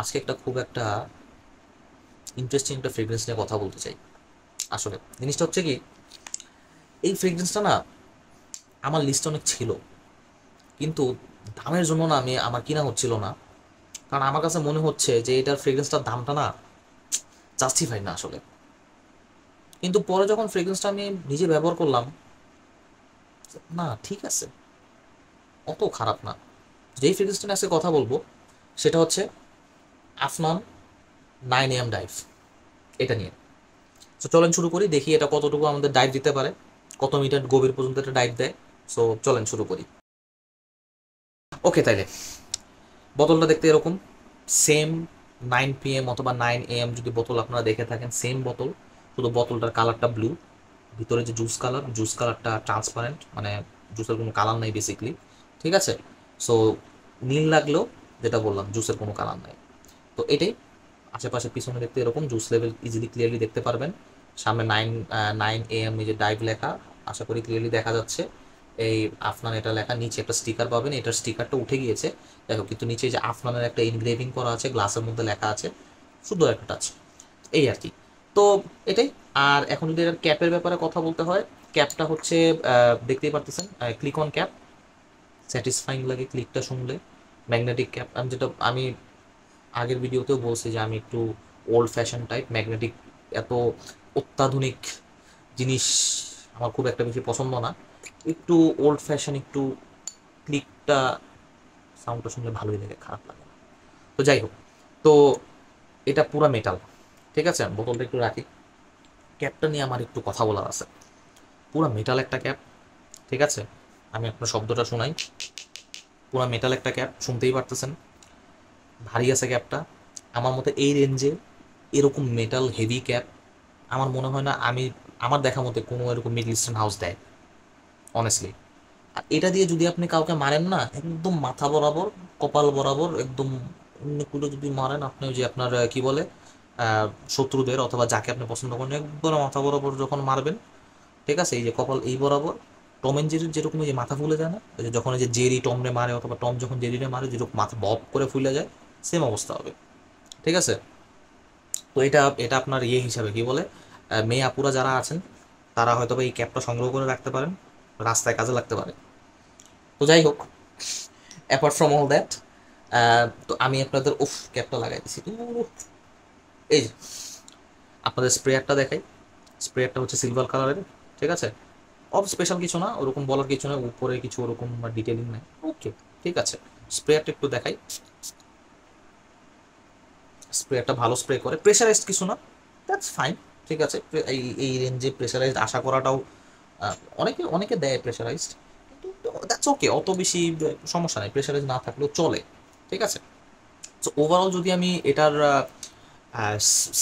আজকে খুব একটা ইন্টারেস্টিং একটা ফ্রেগ্রেন্স নিয়ে কথা বলতে চাই। আসলে জিনিসটা হচ্ছে কি, এই ফ্রেগ্রেন্সটা না আমার লিস্টে অনেক ছিল, কিন্তু দামের জন্য না আমার কিনা হচ্ছিল না। কারণ আমার কাছে মনে হচ্ছে যে এটার ফ্রেগ্রেন্সটার দামটা না জাস্টিফাই না আসলে। কিন্তু পরে যখন ফ্রেগ্রেন্সটা আমি নিজে ব্যবহার করলাম, না ঠিক আছে, অত খারাপ না। যেই ফ্রেগ্রেন্সটা নিয়ে আজকে কথা বলবো সেটা হচ্ছে আফনান 9 AM ডাইভ, এটা নিয়ে। সো চলেন শুরু করি, দেখি এটা কতটুকু আমাদের ডাইভ দিতে পারে, কত মিটার গভীর পর্যন্ত এটা ডাইভ দেয়। সো চলেন শুরু করি। ওকে, তাইলে বোতলটা দেখতে এরকম, সেম 9 PM অথবা 9 AM যদি বোতল আপনারা দেখে থাকেন, সেম বোতল, শুধু বোতলটার কালারটা ব্লু, ভিতরে যে জুস কালারটা ট্রান্সপারেন্ট, মানে জুসের কোনো কালার নাই বেসিকলি। ঠিক আছে, সো নীল লাগলেও যেটা বললাম জুসের কোনো কালার নাই। তো এটাই, আশেপাশে পিছনে দেখতে এরকম জুস লেভেল ইজিলি ক্লিয়ারলি দেখতে পারবেন। সামনে 9 AM এই যে ডাইভ লেখা, আশা করি ক্লিয়ারলি দেখা যাচ্ছে। এই আফনান এটা লেখা, নিচে একটা স্টিকার পাবেন, এটার স্টিকারটা উঠে গিয়েছে দেখো, কিন্তু নিচে যে আফনানের একটা ইনগ্রেভিং করা আছে, গ্লাসের মধ্যে লেখা আছে, সুন্দর একটা টাচ, এই আর কি। তো এটাই। আর এখন যদি এটার ক্যাপের ব্যাপারে কথা বলতে হয়, ক্যাপটা হচ্ছে দেখতেই পারতেছেন, ক্লিক অন ক্যাপ, স্যাটিসফাইং লাগে ক্লিকটা শুনলে। ম্যাগনেটিক ক্যাপ, আমি আগের ভিডিওতেও বলছি যে আমি একটু ওল্ড ফ্যাশন টাইপ, ম্যাগনেটিক এত অত্যাধুনিক জিনিস আমার খুব একটা বেশি পছন্দ না। একটু ওল্ড ফ্যাশন, একটু ক্লিকটা, সাউন্ডটা শুনলে ভালোই লাগে, খারাপ লাগে না। তো যাই হোক, তো এটা পুরা মেটাল। ঠিক আছে, বোতলটা একটু রাখি, ক্যাপটা নিয়ে আমার একটু কথা বলার আছে। পুরা মেটাল একটা ক্যাপ, ঠিক আছে, আমি আপনার শব্দটা শোনাই। পুরা মেটাল একটা ক্যাপ, শুনতেই পারতেছেন, ভারী আছে ক্যাপটা। আমার মতে এই রেঞ্জে এরকম মেটাল হেভি ক্যাপ আমার মনে হয় না আমার দেখা মতে কোনো এরকম মিডল ইস্টার্ন হাউস দেয়, অনেস্টলি। আর এটা দিয়ে যদি আপনি কাউকে মারেন না, একদম মাথা বরাবর, কপাল বরাবর, একদম অন্য যদি মারেন আপনি, ওই যে আপনার কি বলে, শত্রুদের অথবা যাকে আপনি পছন্দ করেন, একদম মাথা বরাবর যখন মারবেন, ঠিক আছে, এই যে কপাল এই বরাবর, টম এন্ড জেরির যেরকম এই যে মাথা ফুলে যায় না, ওই যে যখন এই যে জেরি টমরে মারে অথবা টম যখন জেরিরে মারে, যেরকম মাথা বপ করে ফুলে যায়, সেম অবস্থা হবে। ঠিক আছে, তো এটা এটা আপনার ইয়ে হিসাবে কি বলে, মেয়ে আপুরা যারা আছেন তারা হয়তো বা এই ক্যাপটা সংগ্রহ করে রাখতে পারেন, রাস্তায় কাজে লাগতে পারে। তো যাই হোক, অ্যাপার্ট ফ্রম অল দ্যাট, তো আমি আপনাদের ক্যাপটা লাগাই দিছি। এই যে আপনাদের স্প্রেয়ারটা দেখাই, স্প্রেয়ারটা হচ্ছে সিলভার কালারের। ঠিক আছে, স্পেশাল কিছু না, ওরকম বলার কিছু না, উপরে কিছু ওরকম ডিটেলিং নাই। ওকে, ঠিক আছে, স্প্রেয়ারটা একটু দেখাই। স্প্রেয়ারটা ভালো স্প্রে করে, প্রেশারাইজড কিছু না, দ্যাটস ফাইন। ঠিক আছে, এই এই রেঞ্জে প্রেশারাইজড আশা করাটাও, অনেকে অনেকে দেয় প্রেশারাইজড, কিন্তু দ্যাটস ওকে, অত বেশি সমস্যা নেই, প্রেশারাইজ না থাকলেও চলে। ঠিক আছে, সো ওভারঅল যদি আমি এটার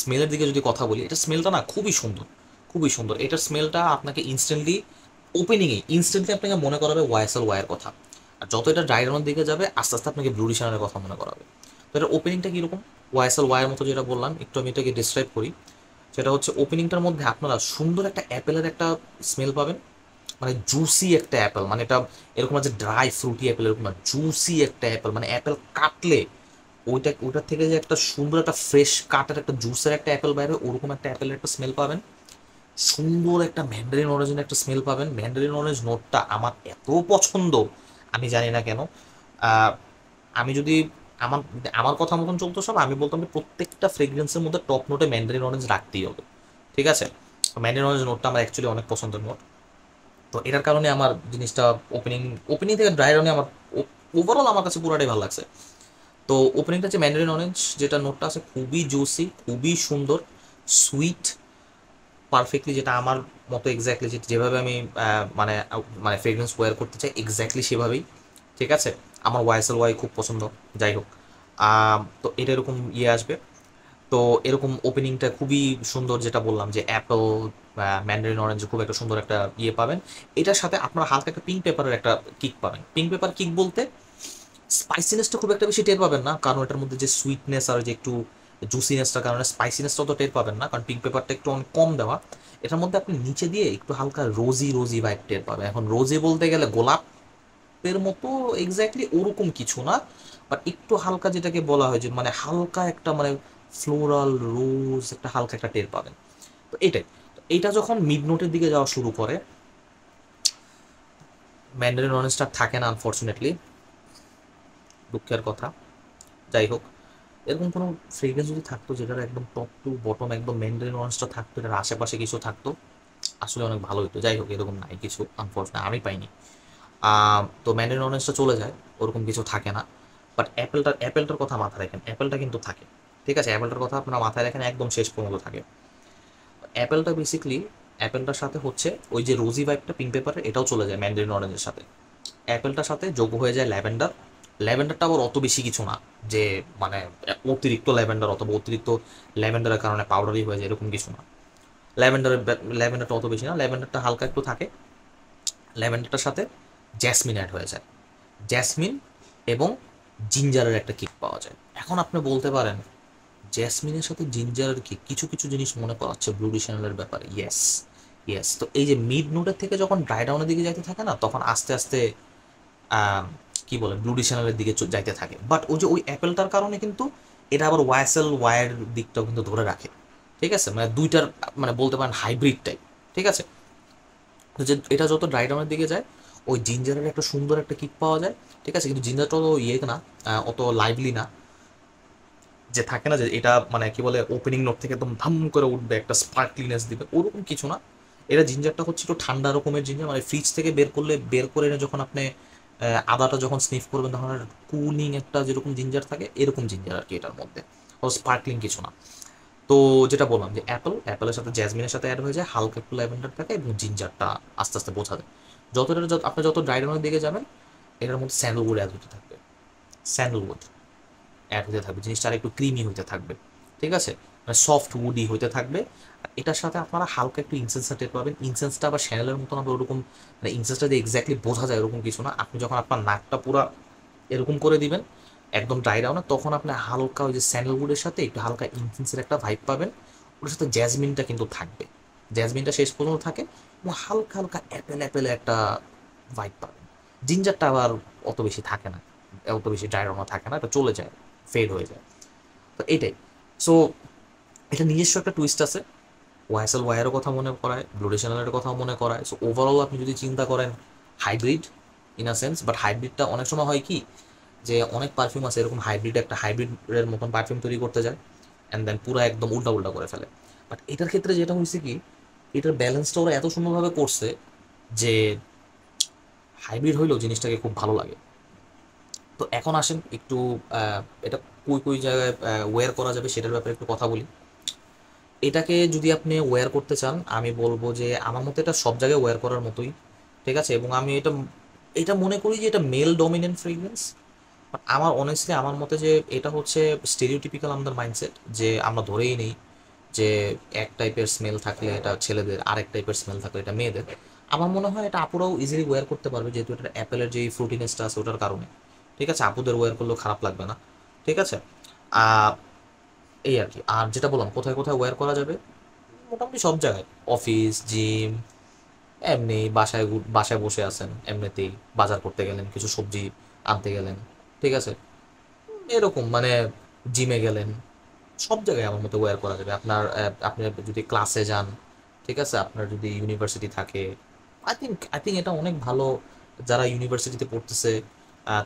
স্মেলের দিকে যদি কথা বলি, এটার স্মেলটা না খুবই সুন্দর, খুবই সুন্দর। এটার স্মেলটা আপনাকে ইনস্ট্যান্টলি আপনাকে মনে করাবে ওয়াইএসএল ওয়াইয়ের কথা। আর যত এটা ড্রাই রানের দিকে যাবে, আস্তে আস্তে আপনাকে ব্লু ডিশানের কথা মনে করাবে। তো এটার ওপেনিংটা কীরকম, ওয়াইএসএল ওয়াইয়ের মতো যেটা বললাম, একটু আমি এটাকে ডিসক্রাইব করি। সেটা হচ্ছে ওপেনিংটার মধ্যে আপনারা সুন্দর একটা অ্যাপেলের একটা স্মেল পাবেন, মানে জুসি একটা অ্যাপেল, মানে এটা এরকম আছে ড্রাই ফ্রুটি অ্যাপেল, এরকম না, জুসি একটা অ্যাপেল, মানে অ্যাপেল কাটলে ওইটার থেকে যে একটা সুন্দর একটা ফ্রেশ কাটের একটা জুসের একটা অ্যাপেল বাইরে, ওরকম একটা অ্যাপেলের একটা স্মেল পাবেন। সুন্দর একটা ম্যান্ডারিন অরেঞ্জের একটা স্মেল পাবেন। ম্যান্ডারিন অরেঞ্জ নোটটা আমার এত পছন্দ, আমি জানি না কেন। আহ, আমি যদি আমার আমার কথা মতন চলতো সব, আমি বলতাম যে প্রত্যেকটা ফ্রেগ্রেন্সের মধ্যে টপ নোটে ম্যান্ডারিন অরেঞ্জ রাখতেই হবে। ঠিক আছে, ম্যান্ডারিন অরেঞ্জ নোটটা আমার অ্যাকচুয়ালি অনেক পছন্দের নোট। তো এটার কারণে আমার জিনিসটা ওপেনিং ওপেনিং থেকে ড্রাই রানে আমার ওভারঅল আমার কাছে পুরাটাই ভালো লাগছে। তো ওপেনিংটা হচ্ছে ম্যান্ডারিন অরেঞ্জ, যেটা নোটটা আছে খুবই জুসি, খুবই সুন্দর, সুইট, পারফেক্টলি যেটা আমার মতো এক্স্যাক্টলি, যেভাবে আমি মানে মানে ফ্রেগরেন্স ওয়্যার করতে চাই এক্স্যাক্টলি সেভাবেই। ঠিক আছে, আমার ওয়াইএসএল ওয়াই খুব পছন্দ। যাই হোক, তো এটা এরকম ইয়ে আসবে। তো এরকম ওপেনিংটা খুবই সুন্দর, যেটা বললাম যে অ্যাপেল, ম্যান্ডারিন অরেঞ্জ, খুব একটা সুন্দর একটা ইয়ে পাবেন। এটার সাথে আপনার হালকা একটা পিঙ্ক পেপারের একটা কিক পাবেন। পিঙ্ক পেপার কিক বলতে স্পাইসিনেসটা খুব একটা বেশি টের পাবেন না, কারণ এটার মধ্যে যে সুইটনেস আর যে একটু জুসিনেসটার কারণে স্পাইসিনেসটা তো টের পাবেন না, কারণ পিঙ্ক পেপারটা একটু অনেক কম দেওয়া। এটার মধ্যে আপনি নিচে দিয়ে একটু হালকা রোজি রোজি ভাইব টের পাবেন। এখন রোজি বলতে গেলে গোলাপ, সোপের মতো এক্স্যাক্টলি ওরকম কিছু না, বাট একটু হালকা, যেটাকে বলা হয় যে মানে হালকা একটা মানে ফ্লোরাল রোজ একটা হালকা একটা টের পাবেন। তো এটাই, এটা যখন মিড নোটের দিকে যাওয়া শুরু করে, ম্যান্ডারিন অরেঞ্জটা থাকে না আনফর্চুনেটলি, দুঃখের কথা। যাই হোক, এরকম কোনো ফ্রেগ্রেন্স যদি থাকতো যেটার একদম টপ টু বটম একদম ম্যান্ডারিন অরেঞ্জটা থাকতো, এটার আশেপাশে কিছু থাকতো, আসলে অনেক ভালো হতো। যাই হোক, এরকম নাই কিছু আনফর্চুনেট, আমি পাইনি। তো ম্যান্ডারিন অরেঞ্জটা চলে যায়, ওরকম কিছু থাকে না। বাট অ্যাপেলটার কথা মাথায় রাখেন, অ্যাপেলটা কিন্তু থাকে। ঠিক আছে, অ্যাপেলটার কথা আপনারা মাথায় রাখেন, একদম শেষ পর্যন্ত থাকে। অ্যাপেলটা বেসিকলি, অ্যাপেলটার সাথে হচ্ছে ওই যে রোজি ভাইবটা পিঙ্ক পেপারের, এটাও চলে যায় ম্যান্ডারিন অরেঞ্জের সাথে। অ্যাপেলটার সাথে যোগ হয়ে যায় ল্যাভেন্ডার। ল্যাভেন্ডারটা আবার অত বেশি কিছু না যে মানে অতিরিক্ত ল্যাভেন্ডার অথবা অতিরিক্ত ল্যাভেন্ডারের কারণে পাউডারই হয়ে যায়, এরকম কিছু না। ল্যাভেন্ডারটা অত বেশি না, ল্যাভেন্ডারটা হালকা একটু থাকে। ল্যাভেন্ডারটার সাথে জ্যাসমিন অ্যাড হয়ে যায়, জ্যাসমিন এবং জিঞ্জারের একটা কিক পাওয়া যায়। এখন আপনি বলতে পারেন জ্যাসমিনের সাথে জিঞ্জারের কিক কিছু কিছু জিনিস মনে করাচ্ছে ব্লু ডিশনালের ব্যাপারে। Yes, yes. তো এই যে মিড নোটের থেকে যখন ড্রাই ডাউনের দিকে যাইতে থাকে না, তখন আস্তে আস্তে কি বলে ব্লু ডিশনালের দিকে যাইতে থাকে। বাট ওই যে ওই অ্যাপেলটার কারণে কিন্তু এটা আবার ওয়াইএসএল ওয়াইয়ের দিকটাও কিন্তু ধরে রাখে। ঠিক আছে, মানে দুইটার মানে বলতে পারেন হাইব্রিড টাইপ। ঠিক আছে, তো যে এটা যত ড্রাই ডাউনের দিকে যায়, ওই জিঞ্জারের একটা সুন্দর একটা কিক পাওয়া যায়। ঠিক আছে, কিন্তু জিঞ্জারটা অত ইয়ে না, অত লাইভলি না, যে থাকে না যে এটা মানে কি বলে ওপেনিং নোট থেকে একদম ধাম করে উঠবে, একটা স্পার্কলিনেস দিবে, ওরকম কিছু না। এটা জিঞ্জারটা হচ্ছে একটু ঠান্ডা রকমের জিঞ্জার, মানে ফ্রিজ থেকে বের করে এনে যখন আপনি আদাটা যখন স্নিফ করবেন তখন কুলিং একটা যেরকম জিঞ্জার থাকে, এরকম জিঞ্জার আর কি এটার মধ্যে, ও স্পার্কলিং কিছু না। তো যেটা বললাম যে অ্যাপেলের সাথে জ্যাসমিনের সাথে অ্যাড হয়ে যায়, হালকা একটু ল্যাভেন্ডার থাকে এবং জিঞ্জারটা আস্তে আস্তে বোঝা যায়। আপনি যত ড্রাই ডাউনের দিকে যাবেন, এটার মধ্যে স্যান্ডেলউড অ্যাড হতে থাকবে, স্যান্ডেলউড অ্যাড হতে থাকবে, জিনিসটা আর একটু ক্রিমি হতে থাকবে। ঠিক আছে, মানে সফট উডি হতে থাকবে। আর এটার সাথে আপনারা হালকা একটু ইনসেন্সটা টের পাবেন। ইনসেন্সটা আবার শ্যানেলের মতন হবে ওরকম, মানে ইনসেন্সটা যে এক্স্যাক্টলি বোঝা যায় এরকম কিছু না। আপনি যখন আপনার নাকটা পুরো এরকম করে দিবেন একদম ড্রাই ডাউনে, তখন আপনি হালকা ওই যে স্যান্ডেলউডের সাথে একটু হালকা ইনসেন্সের একটা ভাইব পাবেন। ওটার সাথে জ্যাসমিনটা কিন্তু থাকবে, জ্যাসমিনটা শেষ পর্যন্ত থাকে, এবং হালকা হালকা অ্যাপেলে একটা ভাইব পাবেন। জিঞ্জারটা আবার অত বেশি থাকে না, অত বেশি ড্রাই ডাউনে থাকে না, এটা চলে যায়, ফেড হয়ে যায়। তো এটাই। সো এটা নিজস্ব একটা টুইস্ট আছে, ওয়াইএসএল ওয়াইয়ের কথা মনে করায়, ব্লুডেশনালের কথা মনে করায়। সো ওভারঅল আপনি যদি চিন্তা করেন hybrid in a sense, but হাইব্রিডটা অনেক সময় হয় কি যে অনেক পারফিউম আছে এরকম হাইব্রিড, একটা হাইব্রিডের মতন পারফিউম তৈরি করতে যায় অ্যান্ড দেন পুরো একদম উল্টা উল্টা করে ফেলে। বাট এটার ক্ষেত্রে যেটা হয়েছে কি, এটার ব্যালেন্সটা ওরা এত সুন্দরভাবে করছে যে হাইব্রিড হইলেও জিনিসটাকে খুব ভালো লাগে। তো এখন আসেন একটু এটা কই কই জায়গায় ওয়্যার করা যাবে সেটার ব্যাপারে একটু কথা বলি। এটাকে যদি আপনি ওয়্যার করতে চান, আমি বলবো যে আমার মতে এটা সব জায়গায় ওয়্যার করার মতোই। ঠিক আছে, এবং আমি এটা এটা মনে করি যে এটা মেল ডমিনেন্ট ফ্রেগরেন্স। আমার অনেস্টলি আমার মতে যে এটা হচ্ছে স্টেরিওটিপিক্যাল আমাদের মাইন্ডসেট, যে আমরা ধরেই নেই যে এক টাইপের স্মেল থাকলে এটা ছেলেদের, আরেক টাইপের স্মেল থাকলে এটা মেয়েদের। আমার মনে হয় এটা আপুরাও ইজিলি ওয়্যার করতে পারবে, যেহেতু এটা অ্যাপেলের যে ফ্রুটিনেসটা আছে ওটার কারণে। ঠিক আছে, আপুদের ওয়্যার করলেও খারাপ লাগবে না। ঠিক আছে, এই আর কি। আর যেটা বললাম কোথায় কোথায় ওয়্যার করা যাবে, মোটামুটি সব জায়গায়, অফিস, জিম, এমনি বাসায় বাসায় বসে আছেন এমনিতেই, বাজার করতে গেলেন, কিছু সবজি আনতে গেলেন। ঠিক আছে, এরকম মানে জিমে গেলেন, সব জায়গায় আমার মতো ওয়্যার করা যাবে। আপনি যদি ক্লাসে যান, ঠিক আছে, আপনার যদি ইউনিভার্সিটি থাকে, আই থিঙ্ক এটা অনেক ভালো। যারা ইউনিভার্সিটিতে পড়তেছে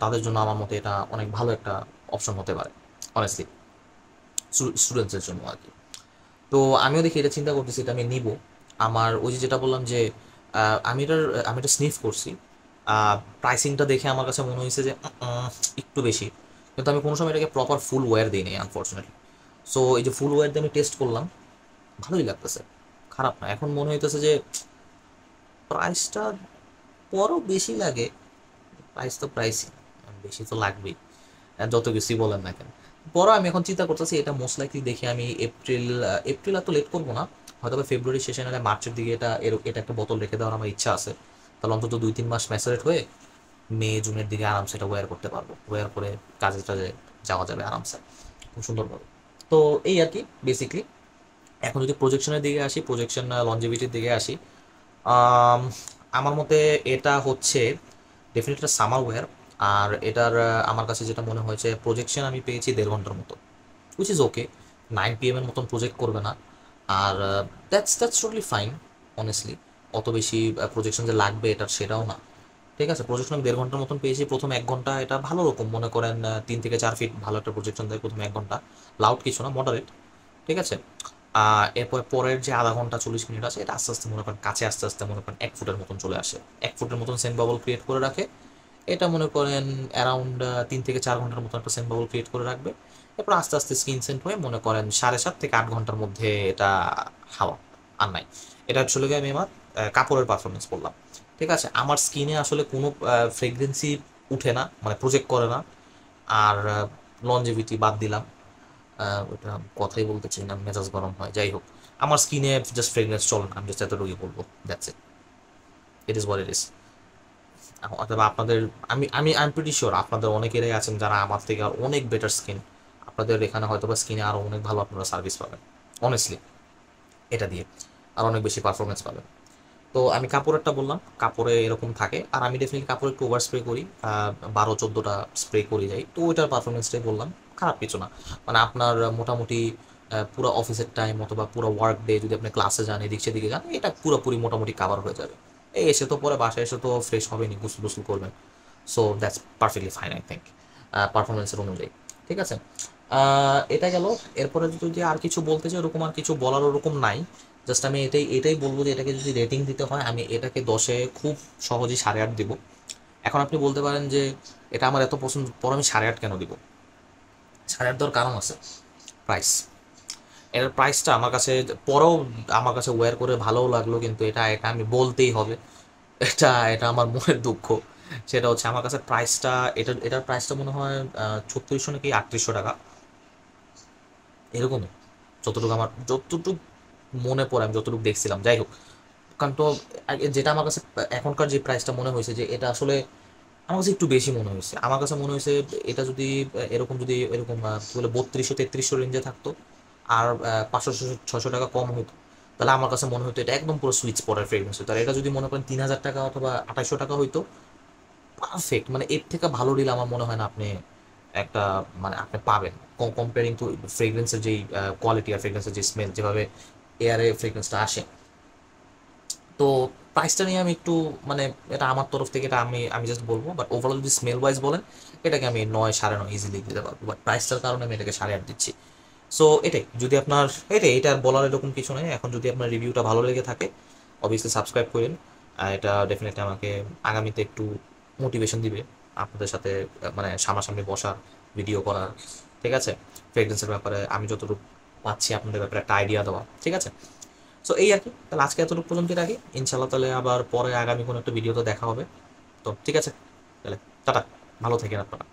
তাদের জন্য আমার মতে এটা অনেক ভালো একটা অপশন হতে পারে অনেস্টলি, স্টুডেন্টসের জন্য আর কি। তো আমিও দেখি এটা চিন্তা করতেছি, এটা আমি নিব। আমার ওই যে যেটা বললাম যে আমি এটা স্নিফ করছি, প্রাইসিংটা দেখে আমার কাছে মনে হয়েছে যে একটু বেশি, কিন্তু আমি কোনো সময় এটাকে প্রপার ফুল ওয়্যার দিই নি আনফর্চুনেটলি। সো এই যে ফুল ওয়্যার দিয়ে আমি টেস্ট করলাম, ভালোই লাগতেছে, খারাপ না। এখন মনে হইতেছে যে প্রাইসটা বড় বেশি লাগে, প্রাইস তো প্রাইসই, বেশি তো লাগবেই, যত কিছুই বলেন না কেন। পরে আমি এখন চিন্তা করতেছি এটা মোস্ট লাইকলি দেখি আমি এপ্রিল এত লেট করবো না, হয়তো বা ফেব্রুয়ারি শেষে নাহলে মার্চের দিকে এটা একটা বোতল রেখে দেওয়ার আমার ইচ্ছা আছে। তাহলে অন্তত 2-3 মাস ম্যাচারেট হয়ে মে জুনের দিকে আরামসে এটা ওয়্যার করতে পারবো, ওয়্যার করে কাজে টাজে যাওয়া যাবে আরামসে, খুব সুন্দরভাবে। তো এই আর কি বেসিকলি। এখন যদি প্রজেকশনের দিকে আসি, লঞ্জিভিটির দিকে আসি, আম, আমার মতে এটা হচ্ছে ডেফিনেটলি এটা সামার ওয়্যার। আর এটার আমার কাছে যেটা মনে হয়েছে, প্রজেকশন আমি পেয়েছি 1.5 ঘন্টার মতো, উইচ ইজ ওকে। 9 PM এর মতন প্রজেক্ট করবে না। আর দ্যাটস টোটালি ফাইন অনেস্টলি। অত বেশি প্রজেকশন যে লাগবে এটার সেটাও না। ঠিক আছে, প্রজেকশন আমি 1.5 ঘন্টার মতন পেয়েছি। প্রথম 1 ঘন্টা এটা ভালো রকম, মনে করেন 3 থেকে 4 ফিট ভালো একটা প্রজেকশন দেয় প্রথম 1 ঘন্টা। লাউড কিছু না, মডারেট। ঠিক আছে। এরপর পরের যে আধা ঘন্টা 40 মিনিট আছে, এটা আস্তে আস্তে মনে করেন কাছে আস্তে আস্তে মনে করেন 1 ফুটের মতন চলে আসে, 1 ফুটের মতন সেন্ট বাবল ক্রিয়েট করে রাখে। এটা মনে করেন অ্যারাউন্ড 3 থেকে 4 ঘন্টার মতন একটা সেন্ট বাবল ক্রিয়েট করে রাখবে। এরপর আস্তে আস্তে স্ক্রিন সেন্ট হয়ে মনে করেন 7.5 থেকে 8 ঘন্টার মধ্যে এটা হাওয়া আর নাই। এটা আসলে আমি আমার কাপড়ের পারফরমেন্স বললাম। ঠিক আছে, আমার স্কিনে আসলে কোনো ফ্রেগরেন্সি উঠে না, মানে প্রজেক্ট করে না। আর লনজেভিটি বাদ দিলাম, ওটা কথাই বলতে চাই না, মেজাজ গরম হয়। যাই হোক, আমার স্কিনে জাস্ট ফ্রেগরেন্স চলে না, আমি জাস্ট এতটুকুই বলবো। That's it, it is what it is. অথবা আপনাদের, আমি আই এম প্রিটি শিওর আপনাদের অনেকেরাই আছেন যারা আমার থেকে আর অনেক বেটার স্কিন। আপনাদের এখানে হয়তো বা স্কিনে আরও অনেক ভালো আপনারা সার্ভিস পাবেন অনেস্টলি, এটা দিয়ে আর অনেক বেশি পারফরমেন্স পাবেন। তো আমি কাপড়েরটা বললাম, কাপড়ে এরকম থাকে। আর আমি ডেফিনেটলি কাপড়ে একটু ওভার স্প্রে করি, 12-14টা স্প্রে করে যাই। তো ওইটার পারফরমেন্সটাই বললাম, খারাপ কিছু না। মানে আপনার মোটামুটি পুরো অফিসের টাইম অথবা পুরো ওয়ার্ক ডে যদি আপনি ক্লাসে যান, এদিক সেদিকে যান, এটা পুরোপুরি মোটামুটি কাভার হয়ে যাবে। এই এসে তো পরে বাসায় এসে তো ফ্রেশ হবেনি, গোসল গোসল করবেন। So that's perfectly fine I think, পারফরমেন্সের অনুযায়ী। ঠিক আছে, এটা গেল। এরপরে যদি আর কিছু বলতে চাই, ওরকম আর কিছু বলার ওরকম নাই। জাস্ট আমি এটাই এটাই বলবো যে এটাকে যদি রেটিং দিতে হয়, আমি এটাকে 10-এ খুব সহজেই 8.5 দিব। এখন আপনি বলতে পারেন যে এটা আমার এত পছন্দ, পর আমি 8.5 কেন দিব? 8.5 দেওয়ার কারণ আছে, প্রাইস। এটার প্রাইসটা আমার কাছে পরেও আমার কাছে ওয়্যার করে ভালোও লাগলো, কিন্তু এটা এটা আমি বলতেই হবে। এটা এটা আমার মনের দুঃখ। সেটা হচ্ছে আমার কাছে প্রাইসটা, এটার প্রাইসটা মনে হয় 3600 নাকি 3800 টাকা এরকমই, যতটুকু মনে পড়ে, আমি যতটুকু দেখছিলাম। যাই হোক, কারণ তো যেটা আমার কাছে এখনকার যে প্রাইসটা মনে হয়েছে, যে এটা আসলে আমার কাছে একটু বেশি মনে হয়েছে। আমার কাছে মনে হয়েছে এটা যদি এরকম কি বলে 3200-3300 রেঞ্জে থাকতো, আর 500-600 টাকা কম হতো, তাহলে আমার কাছে মনে হতো এটা একদম পুরো সুইচ স্পটের ফ্রেগরেন্স হতো। আর এটা যদি মনে করেন 3000 টাকা অথবা 2800 টাকা হইতো, পারফেক্ট। মানে এর থেকে ভালো ডিল আমার মনে হয় না আপনি একটা, মানে আপনি পাবেন, কম্পেয়ারিং টু ফ্রেগরেন্সের যেই কোয়ালিটি আর ফ্রেগরেন্সের যে স্মেল, যেভাবে এয়ারে ফ্রেগরেন্সটা আসে। তো প্রাইসটা নিয়ে আমি একটু, মানে এটা আমার তরফ থেকে, এটা আমি জাস্ট বলবো। বাট ওভারঅল যদি স্মেল ওয়াইজ বলেন, এটাকে আমি 9, 9.5 ইজিলি দিতে পারবো। বাট প্রাইসটার কারণে আমি এটাকে 8.5 দিচ্ছি। সো এটাই, যদি আপনার এটা আর বলার এরকম কিছু নেই। এখন যদি আপনার রিভিউটা ভালো লেগে থাকে, অবভিয়াসলি সাবস্ক্রাইব করেন। এটা ডেফিনেটলি আমাকে আগামীতে একটু মোটিভেশন দিবে আপনাদের সাথে, মানে সামনাসামনি বসার, ভিডিও করার। ঠিক আছে, ফ্রেগরেন্সের ব্যাপারে আমি যতটুকু পাচ্ছি আপনাদের ব্যাপারে একটা আইডিয়া দেওয়া। ঠিক আছে, সো এই আর কি। তাহলে আজকে এতটুকু পর্যন্ত রাখি, ইনশাল্লাহ তাহলে আবার পরে আগামী কোনো একটা ভিডিওতে দেখা হবে। তো ঠিক আছে, তাহলে টাটা, ভালো থাকেন আপনারা।